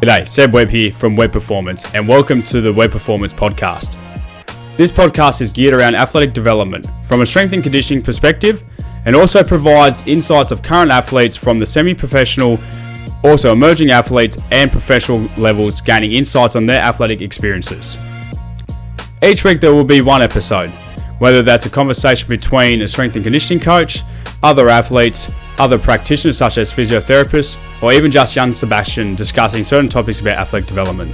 G'day, Seb Webb here from Webb Performance, and welcome to the Webb Performance podcast. This podcast is geared around athletic development from a strength and conditioning perspective, and also provides insights of current athletes from the semi-professional, also emerging athletes and professional levels, gaining insights on their athletic experiences. Each week there will be one episode, whether that's a conversation between a strength and conditioning coach, other athletes, other practitioners such as physiotherapists, or even just young Sebastian discussing certain topics about athletic development.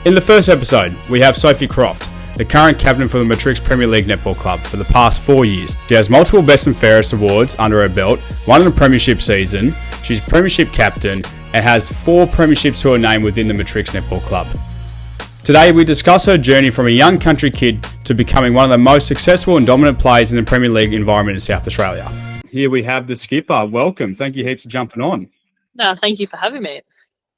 In the first episode, we have Sophie Croft, the current captain for the Matrix Premier League Netball Club for the past 4 years. She has multiple Best and Fairest awards under her belt, one in a premiership season, she's premiership captain, and has 4 premierships to her name within the Matrix Netball Club. Today we discuss her journey from a young country kid to becoming one of the most successful and dominant players in the Premier League environment in South Australia. Here we have the skipper. Welcome. Thank you heaps for jumping on. No, thank you for having me.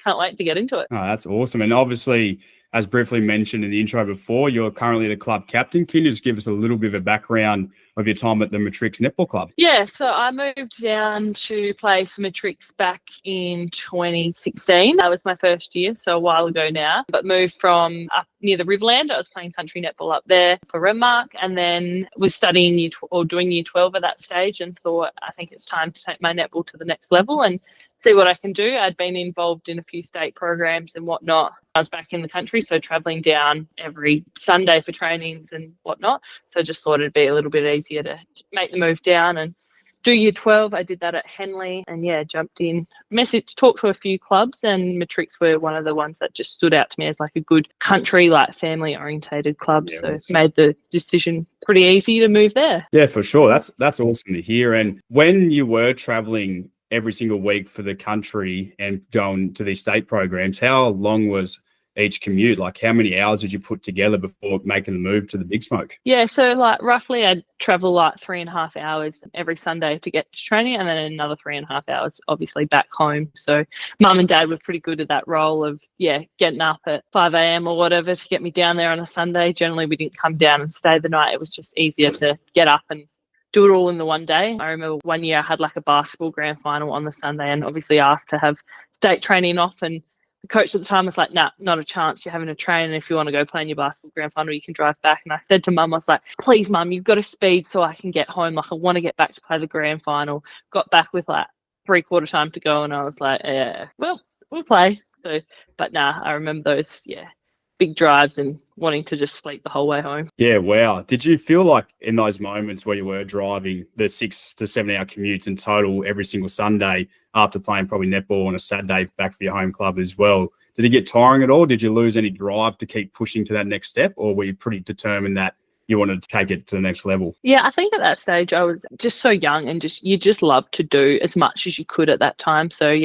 Can't wait to get into it. Oh, that's awesome. And obviously, as briefly mentioned in the intro before, you're currently the club captain. Can you just give us a little bit of a background of your time at the Matrix Netball Club? Yeah, so I moved down to play for Matrix back in 2016. That was my first year, so a while ago now. But moved from up near the Riverland. I was playing country netball up there for Renmark, and then was studying doing year 12 at that stage, and thought I think it's time to take my netball to the next level and see what I can do. I'd been involved in a few state programs and whatnot. I was back in the country, so travelling down every Sunday for trainings and whatnot. So I just thought it'd be a little bit easier to make the move down and do year 12. I did that at Henley and jumped in, talked to a few clubs, and Matrix were one of the ones that just stood out to me as like a good country, like family orientated club. So awesome. Made the decision pretty easy to move there. Yeah, for sure. That's awesome to hear. And when you were travelling every single week for the country and going to these state programs, how long was each commute? Like, how many hours did you put together before making the move to the Big Smoke? Yeah, so like roughly I'd travel like 3.5 hours every Sunday to get to training, and then another 3.5 hours obviously back home. So mum and dad were pretty good at that role of getting up at 5 a.m. or whatever to get me down there on a Sunday. Generally we didn't come down and stay the night. It was just easier to get up and do it all in the one day. I remember one year I had like a basketball grand final on the Sunday and obviously asked to have state training off, and the coach at the time was like, nah, not a chance. You're having to train, and if you want to go play in your basketball grand final, you can drive back. And I said to mum, I was like, please, mum, you've got to speed so I can get home. Like, I want to get back to play the grand final. Got back with like 3/4 time to go, and I was like, well, we'll play. So, but I remember those, big drives and wanting to just sleep the whole way home. Yeah, wow. Did you feel like in those moments where you were driving the 6 to 7 hour commutes in total every single Sunday after playing probably netball on a Saturday back for your home club as well, did it get tiring at all? Did you lose any drive to keep pushing to that next step, or were you pretty determined that you wanted to take it to the next level? Yeah, I think at that stage I was just so young and you just loved to do as much as you could at that time. So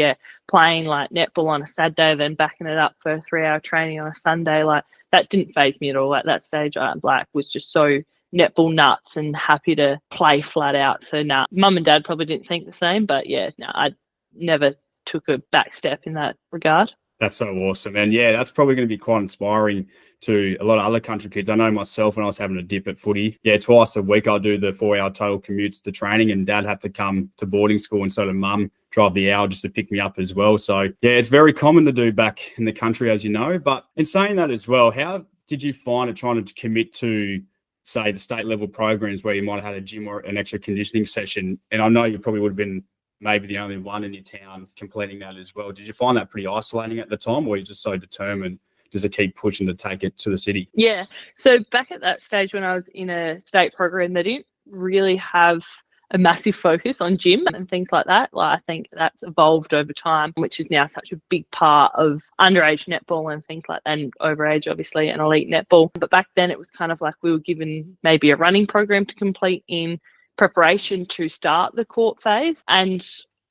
playing like netball on a Saturday, then backing it up for a 3-hour training on a Sunday, like that didn't faze me at all. At that stage, I was just so netball nuts and happy to play flat out. So mum and dad probably didn't think the same, but I never took a back step in that regard. That's so awesome. And that's probably going to be quite inspiring to a lot of other country kids. I know myself, when I was having a dip at footy, twice a week I'll do the 4-hour total commutes to training, and dad had to come to boarding school, and so did mum drive the hour just to pick me up as well. So it's very common to do back in the country, as you know. But in saying that as well, how did you find it trying to commit to, say, the state level programs where you might have had a gym or an extra conditioning session? And I know you probably would have been maybe the only one in your town completing that as well. Did you find that pretty isolating at the time, or were you just so determined just to keep pushing to take it to the city? Yeah. So back at that stage when I was in a state program, they didn't really have a massive focus on gym and things like that. Like, I think that's evolved over time, which is now such a big part of underage netball and things like that, and overage obviously, and elite netball. But back then it was kind of like we were given maybe a running program to complete in preparation to start the court phase, and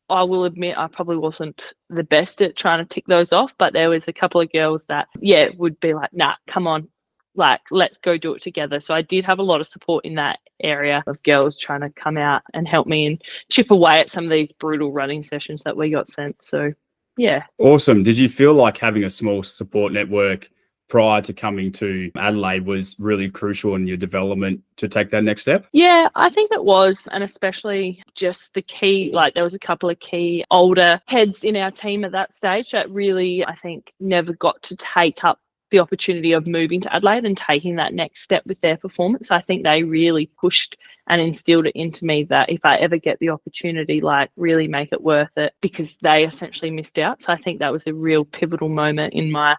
I will admit I probably wasn't the best at trying to tick those off, but there was a couple of girls that would be like, nah, come on, like, let's go do it together. So I did have a lot of support in that area of girls trying to come out and help me and chip away at some of these brutal running sessions that we got sent. So awesome. Did you feel like having a small support network prior to coming to Adelaide was really crucial in your development to take that next step? Yeah, I think it was, and especially just the key, like there was a couple of key older heads in our team at that stage that really, I think, never got to take up the opportunity of moving to Adelaide and taking that next step with their performance. I think they really pushed and instilled it into me that if I ever get the opportunity, like really make it worth it, because they essentially missed out. So I think that was a real pivotal moment in my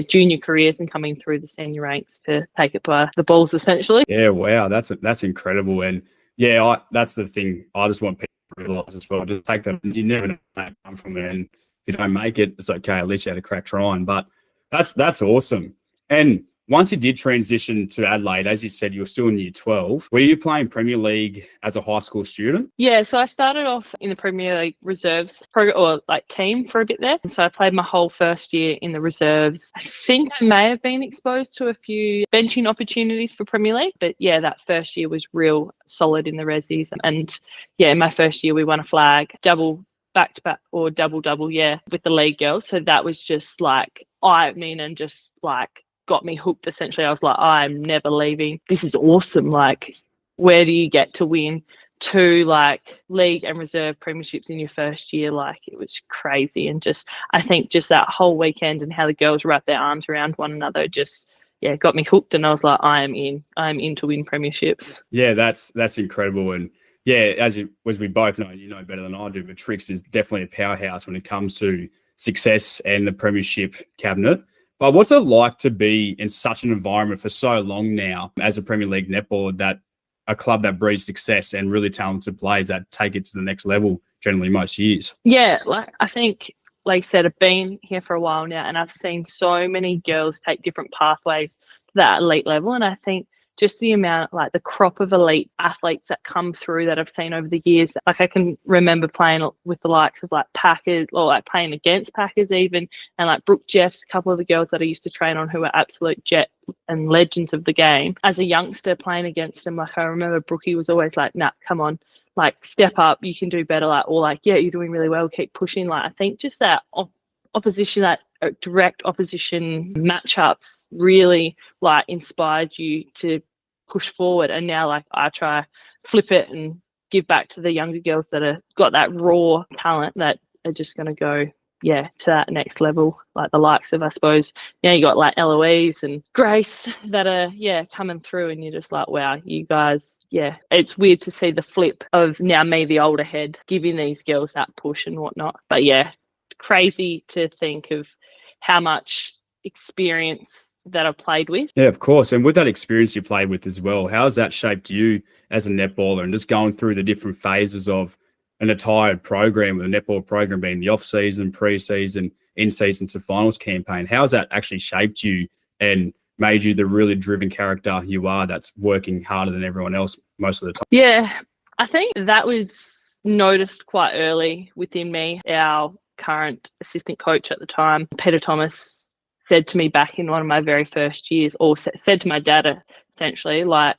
junior careers and coming through the senior ranks to take it by the balls essentially. Yeah, wow, that's incredible. And that's the thing I just want people to realise as well. Just take that. You never know where it come from it, and if you don't make it, it's okay. At least you had a crack trying. But that's awesome. And once you did transition to Adelaide, as you said, you were still in year 12. Were you playing Premier League as a high school student? Yeah, so I started off in the Premier League reserves team for a bit there. So I played my whole first year in the reserves. I think I may have been exposed to a few benching opportunities for Premier League, but yeah, that first year was real solid in the resis. And yeah, in my first year we won a flag, back-to-back or double, with the league girls. So that was just like eye-opening and just like got me hooked essentially. I was like, I'm never leaving. This is awesome. Like, where do you get to win 2 like league and reserve premierships in your first year? Like, it was crazy. And just I think just that whole weekend and how the girls wrapped their arms around one another just got me hooked, and I was like, I'm in to win premierships. Yeah, that's incredible. And yeah, as we both know, you know better than I do, but Trix is definitely a powerhouse when it comes to success and the premiership cabinet. But what's it like to be in such an environment for so long now as a Premier League netballer, that a club that breeds success and really talented players that take it to the next level generally most years? Yeah, like I think, like I said, I've been here for a while now and I've seen so many girls take different pathways to that elite level. And I think just the amount, like the crop of elite athletes that come through that I've seen over the years. Like I can remember playing with the likes of like Packers, or like playing against Packers even, and like Brooke Jeffs, a couple of the girls that I used to train on who were absolute jet and legends of the game. As a youngster playing against them, like I remember Brookie was always like, nah, come on, like step up, you can do better, like, or like, yeah, you're doing really well, keep pushing. Like I think just that opposition, that direct opposition matchups really like inspired you to push forward. And now like I try flip it and give back to the younger girls that are got that raw talent that are just going to go to that next level, like the likes of, I suppose, you got like Eloise and Grace that are coming through, and you're just like, wow, you guys, it's weird to see the flip of now me, the older head, giving these girls that push and whatnot. But crazy to think of how much experience that I've played with. Yeah, of course. And with that experience you played with as well, how has that shaped you as a netballer, and just going through the different phases of an entire program, with a netball program being the off-season, pre-season, in-season to finals campaign? How has that actually shaped you and made you the really driven character you are, that's working harder than everyone else most of the time? Yeah, I think that was noticed quite early within me. Our current assistant coach at the time, Peter Thomas, said to me back in one of my very first years, or said to my dad essentially, like,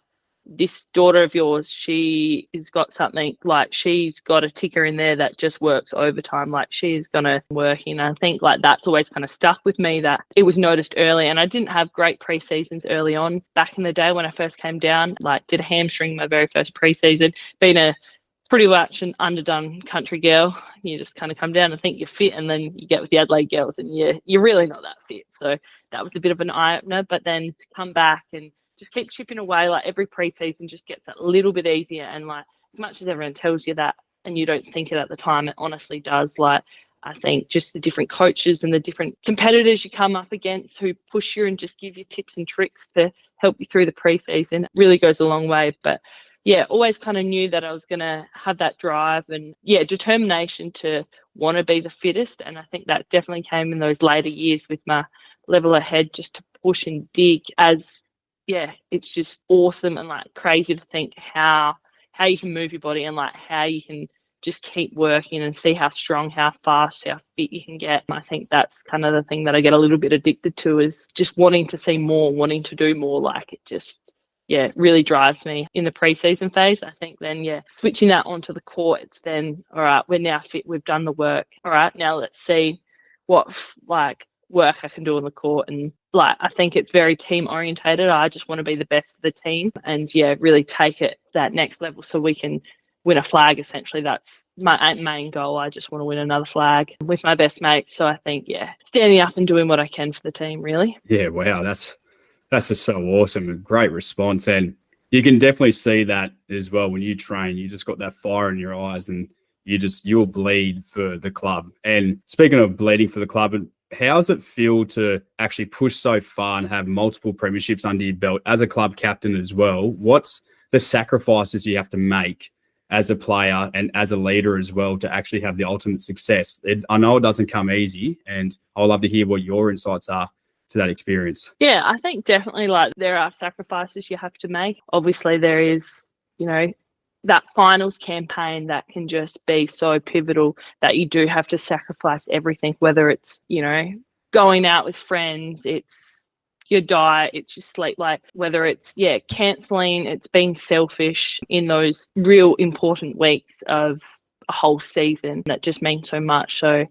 this daughter of yours, she has got something, like she's got a ticker in there that just works overtime, like she's gonna work in. I think like that's always kind of stuck with me, that it was noticed early. And I didn't have great pre-seasons early on back in the day when I first came down. Like did a hamstring my very first pre-season, being a pretty much an underdone country girl. You just kind of come down and think you're fit, and then you get with the Adelaide girls and you're really not that fit. So that was a bit of an eye-opener. But then to come back and just keep chipping away, like every pre-season just gets a little bit easier. And like as much as everyone tells you that and you don't think it at the time, it honestly does. Like I think just the different coaches and the different competitors you come up against who push you and just give you tips and tricks to help you through the pre-season really goes a long way. But always kind of knew that I was going to have that drive and determination to want to be the fittest. And I think that definitely came in those later years with my level ahead, just to push and dig, as it's just awesome and like crazy to think how you can move your body and like how you can just keep working and see how strong, how fast, how fit you can get. I think that's kind of the thing that I get a little bit addicted to, is just wanting to see more, wanting to do more. Like it just really drives me in the pre-season phase. I think then, switching that onto the court, it's then, all right, we're now fit, we've done the work. All right, now let's see what like work I can do on the court. And like, I think it's very team orientated. I just want to be the best for the team and really take it that next level so we can win a flag. Essentially, that's my main goal. I just want to win another flag with my best mates. So I think, standing up and doing what I can for the team, really. Yeah, wow, that's just so awesome. A great response. And you can definitely see that as well when you train. You just got that fire in your eyes and you'll bleed for the club. And speaking of bleeding for the club, how does it feel to actually push so far and have multiple premierships under your belt as a club captain as well? What's the sacrifices you have to make as a player and as a leader as well to actually have the ultimate success? I know it doesn't come easy, and I'd love to hear what your insights are to that experience. Yeah, I think definitely there are sacrifices you have to make. Obviously there is, that finals campaign that can just be so pivotal that you do have to sacrifice everything, whether it's, going out with friends, it's your diet, it's your sleep, whether it's, cancelling, it's being selfish in those real important weeks of a whole season that just means so much. So,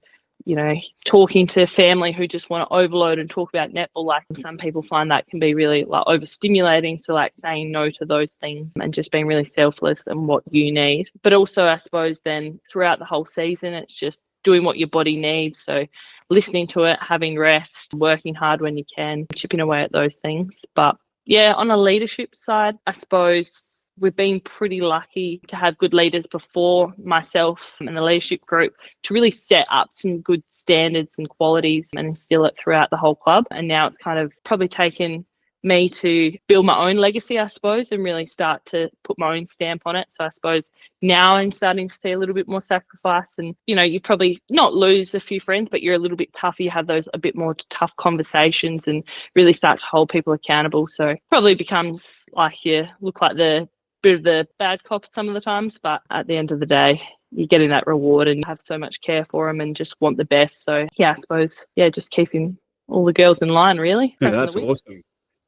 talking to family who just want to overload and talk about netball, some people find that can be really overstimulating. So saying no to those things and just being really selfless and what you need. But also, I suppose then throughout the whole season, it's just doing what your body needs. So listening to it, having rest, working hard when you can, chipping away at those things. But on a leadership side, I suppose we've been pretty lucky to have good leaders before myself and the leadership group to really set up some good standards and qualities and instill it throughout the whole club. And now it's kind of probably taken me to build my own legacy, I suppose, and really start to put my own stamp on it. So I suppose now I'm starting to see a little bit more sacrifice and, you probably not lose a few friends, but you're a little bit tougher. You have those a bit more tough conversations and really start to hold people accountable. So probably becomes like you look like the bit of the bad cop some of the times, but at the end of the day, you're getting that reward and you have so much care for them and just want the best. So I suppose, just keeping all the girls in line, really. Yeah, that's awesome.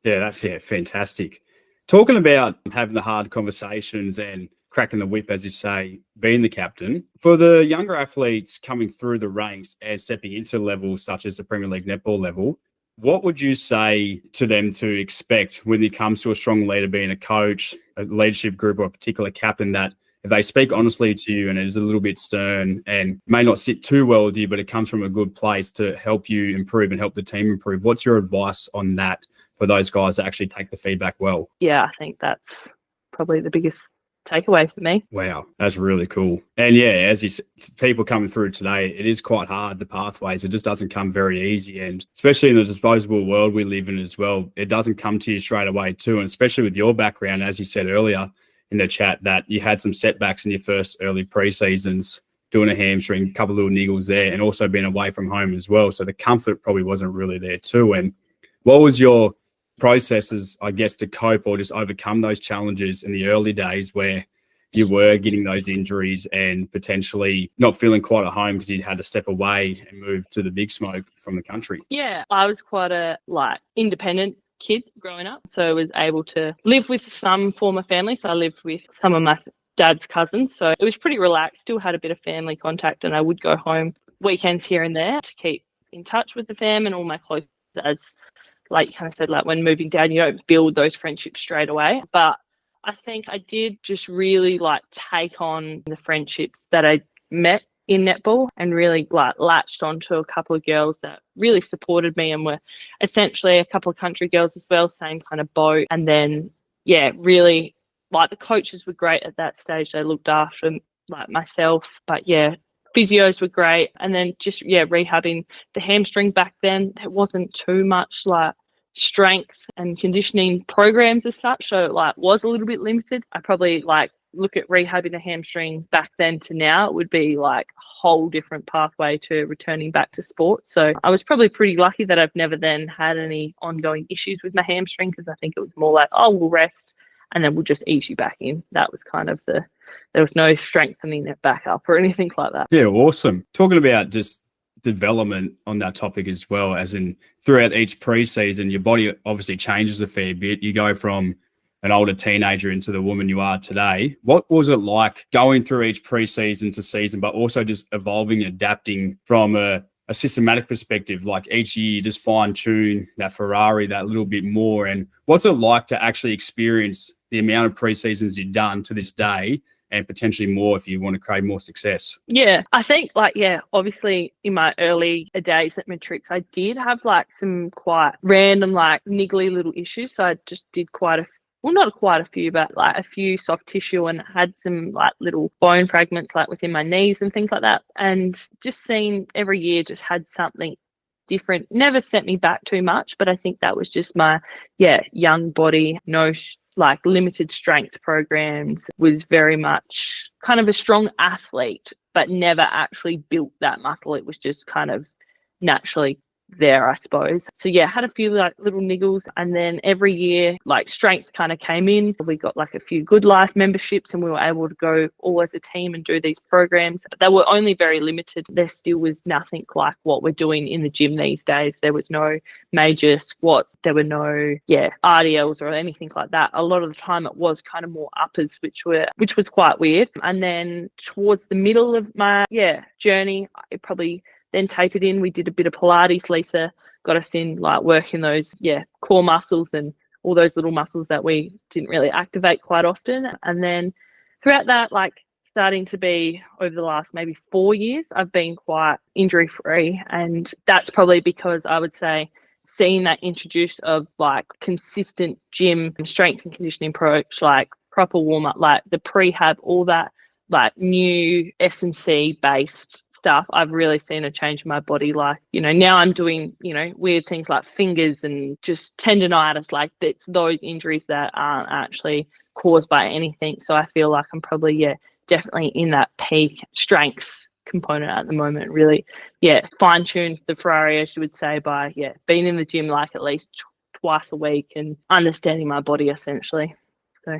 Yeah, that's fantastic. Talking about having the hard conversations and cracking the whip, as you say, being the captain, for the younger athletes coming through the ranks and stepping into levels such as the Premier League netball level, what would you say to them to expect when it comes to a strong leader, being a coach, a leadership group, or a particular captain, that if they speak honestly to you and it is a little bit stern and may not sit too well with you, but it comes from a good place to help you improve and help the team improve? What's your advice on that for those guys that actually take the feedback well? Yeah, I think that's probably the biggest takeaway for me. Wow, that's really cool. And as you said, people coming through today, it is quite hard, the pathways. It just doesn't come very easy. And especially in the disposable world we live in as well, it doesn't come to you straight away too. And especially with your background, as you said earlier in the chat, that you had some setbacks in your first early pre-seasons, doing a hamstring, a couple of little niggles there, and also being away from home as well. So the comfort probably wasn't really there too. And what was your processes, I guess, to cope or just overcome those challenges in the early days where you were getting those injuries and potentially not feeling quite at home because you had to step away and move to the big smoke from the country? Yeah, I was quite a independent kid growing up, so I was able to live with some form of family. So I lived with some of my dad's cousins, so it was pretty relaxed. Still had a bit of family contact, and I would go home weekends here and there to keep in touch with the fam and all my close, as like you kind of said, when moving down, you don't build those friendships straight away. But I think I did just really take on the friendships that I met in netball and really latched onto a couple of girls that really supported me and were essentially a couple of country girls as well, same kind of boat. And then, really the coaches were great at that stage. They looked after myself, but physios were great. And then just, rehabbing the hamstring back then, there wasn't too much strength and conditioning programs as such. So was a little bit limited. I probably look at rehabbing a hamstring back then to now, it would be a whole different pathway to returning back to sport. So I was probably pretty lucky that I've never then had any ongoing issues with my hamstring, because I think it was more we'll rest and then we'll just ease you back in. That was kind of there was no strengthening it back up or anything like that. Yeah, awesome. Talking about just development on that topic as well, as in throughout each pre-season, your body obviously changes a fair bit. You go from an older teenager into the woman you are today. What was it like going through each pre-season to season, but also just evolving, adapting from a a systematic perspective, like each year you just fine tune that Ferrari that little bit more? And what's it like to actually experience the amount of pre-seasons you've done to this day, and potentially more if you want to create more success? Yeah, I think obviously in my early days at Matrix, I did have like some quite random, like niggly little issues. So I just did not quite a few, but like a few soft tissue, and had some like little bone fragments like within my knees and things like that. And just seeing every year just had something different. Never set me back too much, but I think that was just my young body, like limited strength programs, was very much kind of a strong athlete, but never actually built that muscle. It was just kind of naturally there, I suppose. So yeah, had a few like little niggles, and then every year like strength kind of came in. We got like a few Good Life memberships, and we were able to go all as a team and do these programs. But they were only very limited. There still was nothing like what we're doing in the gym these days. There was no major squats, there were no RDLs or anything like that. A lot of the time it was kind of more uppers, which was quite weird. And then towards the middle of my journey, it probably then tapered in. We did a bit of Pilates. Lisa got us in like working those core muscles and all those little muscles that we didn't really activate quite often. And then throughout that, like starting to be over the last maybe 4 years, I've been quite injury free. And that's probably because I would say seeing that introduce of like consistent gym strength and conditioning approach, like proper warm up, like the prehab, all that like new S&C based stuff, I've really seen a change in my body. Like, now I'm doing, weird things like fingers and just tendonitis. Like it's those injuries that aren't actually caused by anything. So I feel like I'm probably, definitely in that peak strength component at the moment. Really, fine-tuned the Ferrari, as you would say, by, being in the gym like at least twice a week and understanding my body essentially. So,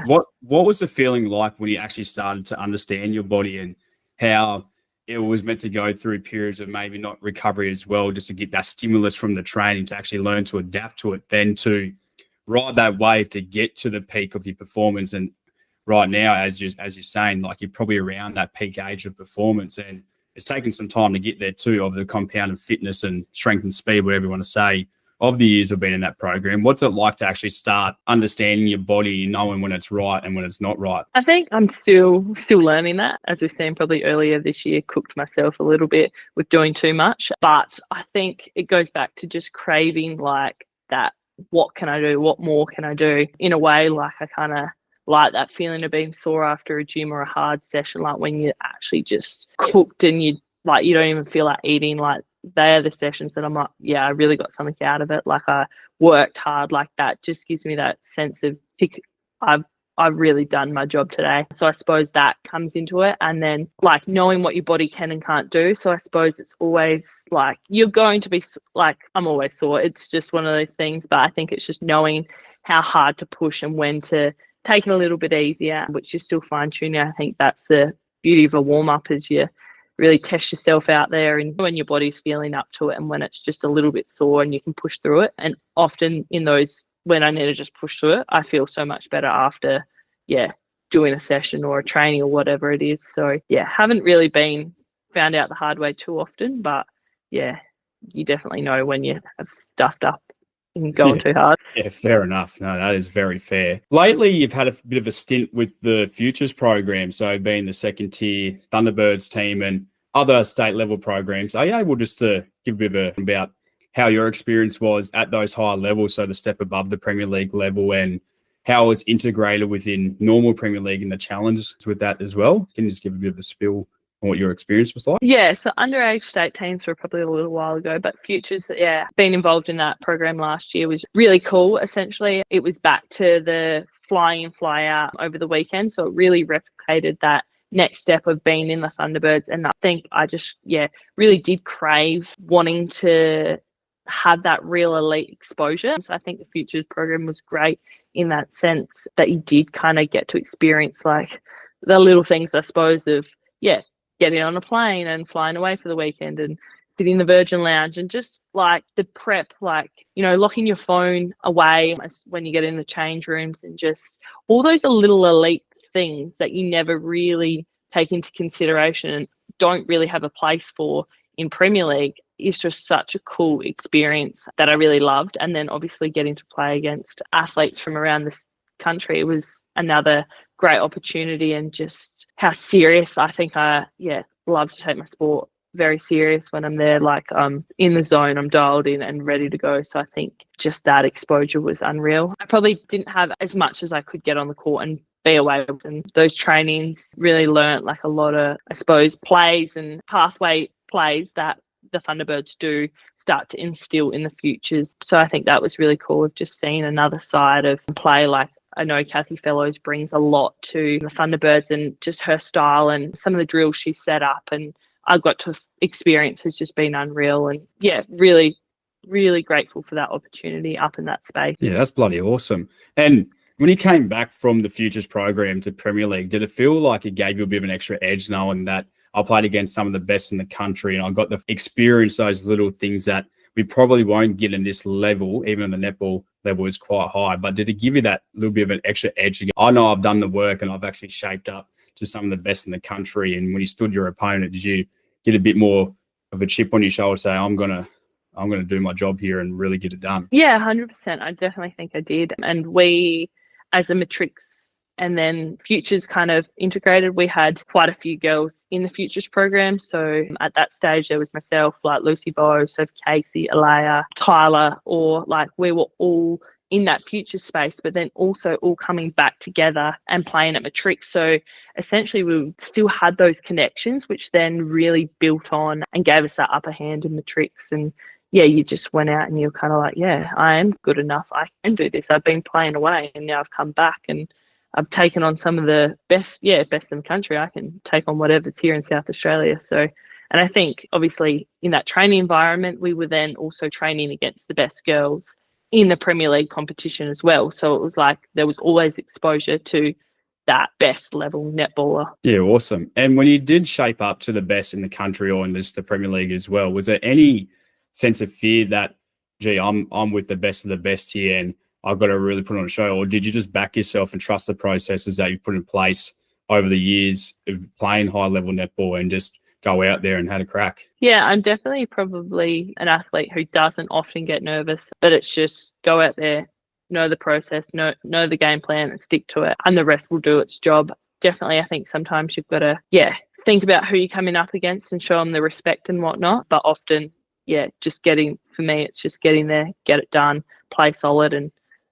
What was the feeling like when you actually started to understand your body and how it was meant to go through periods of maybe not recovery as well, just to get that stimulus from the training to actually learn to adapt to it, then to ride that wave to get to the peak of your performance? And right now, as you're saying, like you're probably around that peak age of performance, and it's taken some time to get there too, of the compound of fitness and strength and speed, whatever you want to say, of the years I've been in that program. What's it like to actually start understanding your body, knowing when it's right and when it's not right? I think I'm still learning that. As we've seen probably earlier this year, cooked myself a little bit with doing too much. But I think it goes back to just craving like that. What can I do? What more can I do? In a way, like I kind of like that feeling of being sore after a gym or a hard session, like when you're actually just cooked and you don't even feel like eating. Like they are the sessions that I'm like, I really got something out of it. Like I worked hard. Like that just gives me that sense of I've really done my job today. So I suppose that comes into it. And then like knowing what your body can and can't do. So I suppose it's always like you're going to be like, I'm always sore. It's just one of those things. But I think it's just knowing how hard to push and when to take it a little bit easier, which is still fine tuning. I think that's the beauty of a warm up, is you really test yourself out there and when your body's feeling up to it and when it's just a little bit sore and you can push through it. And often in those, when I need to just push through it, I feel so much better after, doing a session or a training or whatever it is. So, haven't really been found out the hard way too often, but, you definitely know when you have stuffed up and going too hard. Yeah, fair enough. No, that is very fair. Lately, you've had a bit of a stint with the Futures program, so being the second tier Thunderbirds team and other state level programs. Are you able just to give a bit about how your experience was at those higher levels, so the step above the Premier League level, and how it's integrated within normal Premier League and the challenges with that as well? Can you just give a bit of a spill on what your experience was like? Yeah, so underage state teams were probably a little while ago, but Futures, being involved in that program last year was really cool. Essentially, it was back to the fly in, fly out over the weekend. So it really replicated that next step of being in the Thunderbirds. And I think I just, really did crave wanting to have that real elite exposure. So I think the Futures program was great in that sense that you did kind of get to experience like the little things, I suppose, of, getting on a plane and flying away for the weekend and sitting in the Virgin Lounge and just like the prep, like, locking your phone away when you get in the change rooms and just all those little elite things that you never really take into consideration and don't really have a place for in Premier League is just such a cool experience that I really loved. And then obviously getting to play against athletes from around this country was another great opportunity, and just how serious I think I love to take my sport very serious when I'm there. Like, in the zone, I'm dialed in and ready to go. So I think just that exposure was unreal. I probably didn't have as much as I could get on the court and be away, and those trainings really learnt like a lot of, I suppose, plays and pathway plays that the Thunderbirds do start to instill in the futures. So I think that was really cool of just seeing another side of play. Like, I know Kathy Fellows brings a lot to the Thunderbirds, and just her style and some of the drills she set up and I got to experience has just been unreal. And yeah, really, really grateful for that opportunity up in that space. Yeah, that's bloody awesome. And when you came back from the Futures program to Premier League, did it feel like it gave you a bit of an extra edge knowing that I played against some of the best in the country and I got to experience those little things that we probably won't get in this level, even the netball level is quite high, but did it give you that little bit of an extra edge? I know I've done the work and I've actually shaped up to some of the best in the country. And when you stood your opponent, did you get a bit more of a chip on your shoulder, say, I'm gonna do my job here and really get it done? Yeah, 100%. I definitely think I did. And we, as a matrix and then futures kind of integrated, we had quite a few girls in the futures program. So at that stage, there was myself, like Lucy Bowe, Sophie Casey, Alea, Tyler, or like we were all in that future space, but then also all coming back together and playing at matrix. So essentially we still had those connections, which then really built on and gave us that upper hand in matrix. And yeah, you just went out and you're kind of like, yeah, I am good enough. I can do this. I've been playing away and now I've come back and I've taken on some of the best in the country. I can take on whatever's here in South Australia. So, and I think obviously in that training environment, we were then also training against the best girls in the Premier League competition as well. So it was like there was always exposure to that best level netballer. Yeah, awesome. And when you did shape up to the best in the country or in the Premier League as well, was there any sense of fear that, gee, I'm with the best of the best here and I've got to really put on a show? Or did you just back yourself and trust the processes that you've put in place over the years of playing high-level netball and just go out there and had a crack? Yeah, I'm definitely probably an athlete who doesn't often get nervous, but it's just go out there, know the process, know the game plan and stick to it, and the rest will do its job. Definitely, I think sometimes you've got to, think about who you're coming up against and show them the respect and whatnot. But often, for me, it's just getting there, get it done, play solid, and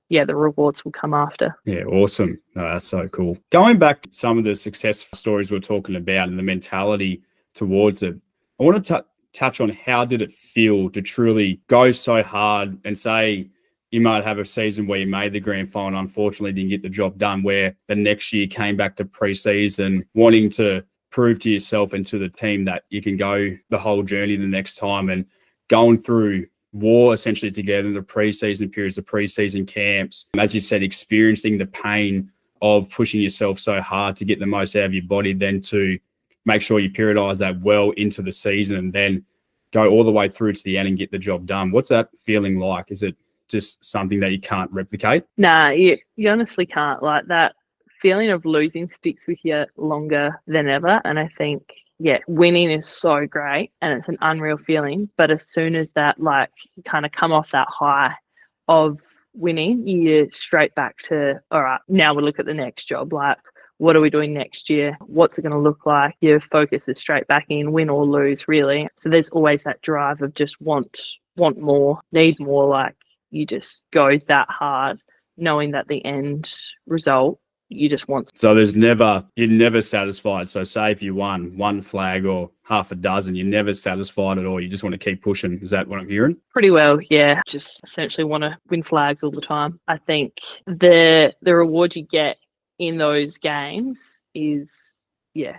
the rewards will come after. Yeah, awesome. No, that's so cool. Going back to some of the success stories we're talking about and the mentality towards it, I want to touch on how did it feel to truly go so hard and say you might have a season where you made the grand final, unfortunately didn't get the job done, where the next year came back to pre-season wanting to prove to yourself and to the team that you can go the whole journey the next time, and going through war essentially together in the pre-season periods, the pre-season camps, as you said, experiencing the pain of pushing yourself so hard to get the most out of your body, then to make sure you periodize that well into the season and then go all the way through to the end and get the job done. What's that feeling like? Is it just something that you can't replicate? Nah, you honestly can't. Like, that feeling of losing sticks with you longer than ever. And I think, winning is so great and it's an unreal feeling. But as soon as that, you kind of come off that high of winning, you're straight back to, all right, now we'll look at the next job. Like, what are we doing next year? What's it going to look like? Your focus is straight back in, win or lose, really. So there's always that drive of just want more, need more. Like, you just go that hard, knowing that the end result, you just want. So you're never satisfied. So say if you won one flag or half a dozen, you're never satisfied at all. You just want to keep pushing. Is that what I'm hearing? Pretty well, yeah. Just essentially want to win flags all the time. I think the reward you get in those games is,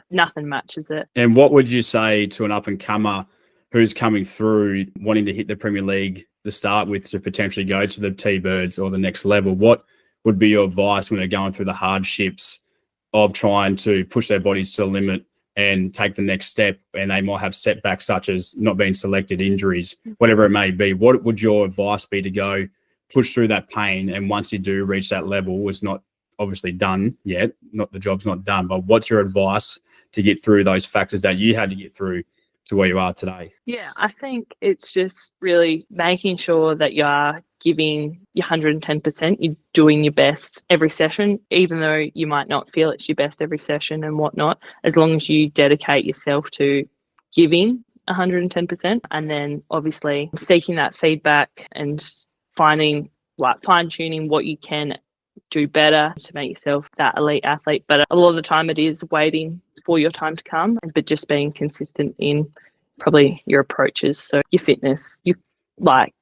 nothing matches it. And what would you say to an up-and-comer who's coming through wanting to hit the Premier League to start with to potentially go to the T-Birds or the next level? What would be your advice when they're going through the hardships of trying to push their bodies to the limit and take the next step, and they might have setbacks such as not being selected, injuries, whatever it may be? What would your advice be to go push through that pain, and once you do reach that level, it's not obviously done yet, the job's not done, but what's your advice to get through those factors that you had to get through to where you are today? Yeah, I think it's just really making sure that you are giving your 110%, you're doing your best every session, even though you might not feel it's your best every session and whatnot, as long as you dedicate yourself to giving 110%, and then obviously seeking that feedback and finding, like, fine tuning what you can do better to make yourself that elite athlete. But a lot of the time it is waiting for your time to come, but just being consistent in probably your approaches. So your fitness, your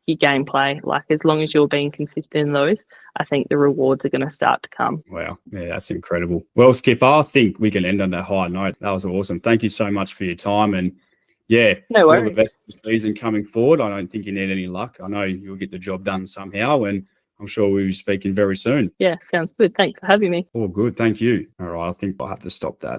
gameplay, like as long as you're being consistent in those, I think the rewards are going to start to come. Wow. Yeah, that's incredible. Well, Skipper, I think we can end on that high note. That was awesome. Thank you so much for your time. And yeah, no worries. All the best season coming forward. I don't think you need any luck. I know you'll get the job done somehow, and I'm sure we'll be speaking very soon. Yeah, sounds good. Thanks for having me. All good. Thank you. All right. I think I'll have to stop that.